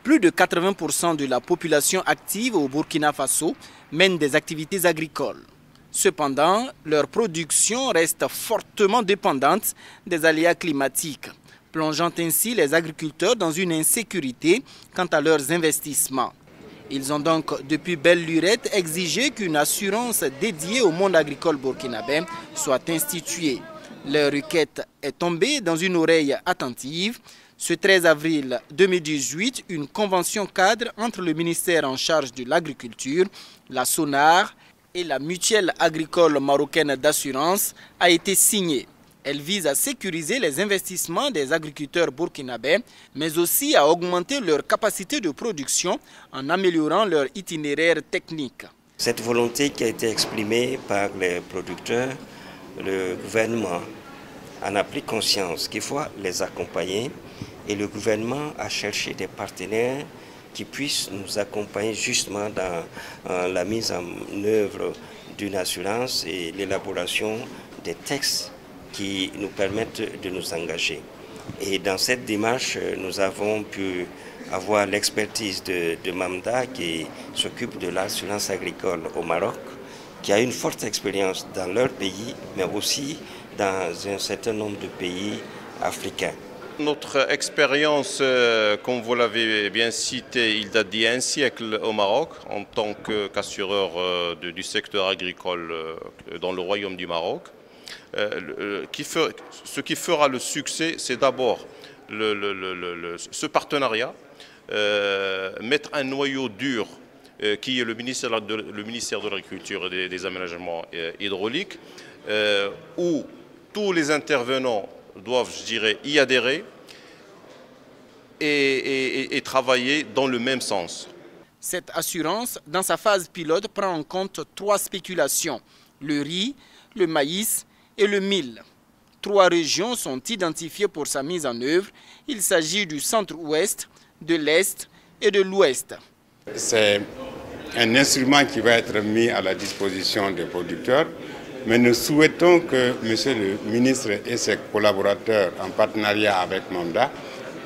Plus de 80% de la population active au Burkina Faso mène des activités agricoles. Cependant, leur production reste fortement dépendante des aléas climatiques, plongeant ainsi les agriculteurs dans une insécurité quant à leurs investissements. Ils ont donc, depuis belle lurette, exigé qu'une assurance dédiée au monde agricole burkinabé soit instituée. Leur requête est tombée dans une oreille attentive. Ce 13 avril 2018, une convention cadre entre le ministère en charge de l'agriculture, la SONAR et la mutuelle agricole marocaine d'assurance a été signée. Elle vise à sécuriser les investissements des agriculteurs burkinabés, mais aussi à augmenter leur capacité de production en améliorant leur itinéraire technique. Cette volonté qui a été exprimée par les producteurs, le gouvernement en a pris conscience qu'il faut les accompagner et le gouvernement a cherché des partenaires qui puissent nous accompagner justement dans la mise en œuvre d'une assurance et l'élaboration des textes qui nous permettent de nous engager. Et dans cette démarche, nous avons pu avoir l'expertise de Mamda qui s'occupe de l'assurance agricole au Maroc, qui a une forte expérience dans leur pays, mais aussi dans un certain nombre de pays africains. Notre expérience, comme vous l'avez bien cité, il date d'il y a un siècle au Maroc, en tant qu'assureur du secteur agricole dans le Royaume du Maroc. Ce qui fera le succès, c'est d'abord ce partenariat, mettre un noyau dur qui est le ministère de l'Agriculture et des Aménagements hydrauliques, où tous les intervenants doivent, je dirais, y adhérer et travailler dans le même sens. Cette assurance, dans sa phase pilote, prend en compte 3 spéculations, le riz, le maïs et le mil. 3 régions sont identifiées pour sa mise en œuvre. Il s'agit du centre-ouest, de l'est et de l'ouest. C'est un instrument qui va être mis à la disposition des producteurs, mais nous souhaitons que M. le ministre et ses collaborateurs, en partenariat avec Mamda,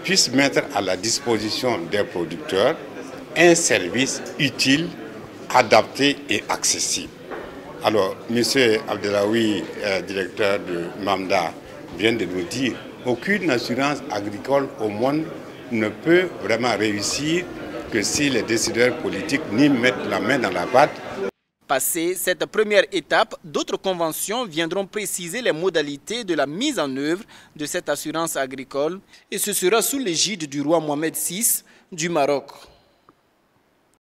puissent mettre à la disposition des producteurs un service utile, adapté et accessible. Alors, M. Abdelawi, directeur de Mamda, vient de nous dire qu'aucune assurance agricole au monde ne peut vraiment réussir que si les décideurs politiques n'y mettent la main dans la pâte. Passé cette première étape, d'autres conventions viendront préciser les modalités de la mise en œuvre de cette assurance agricole et ce sera sous l'égide du roi Mohamed VI du Maroc.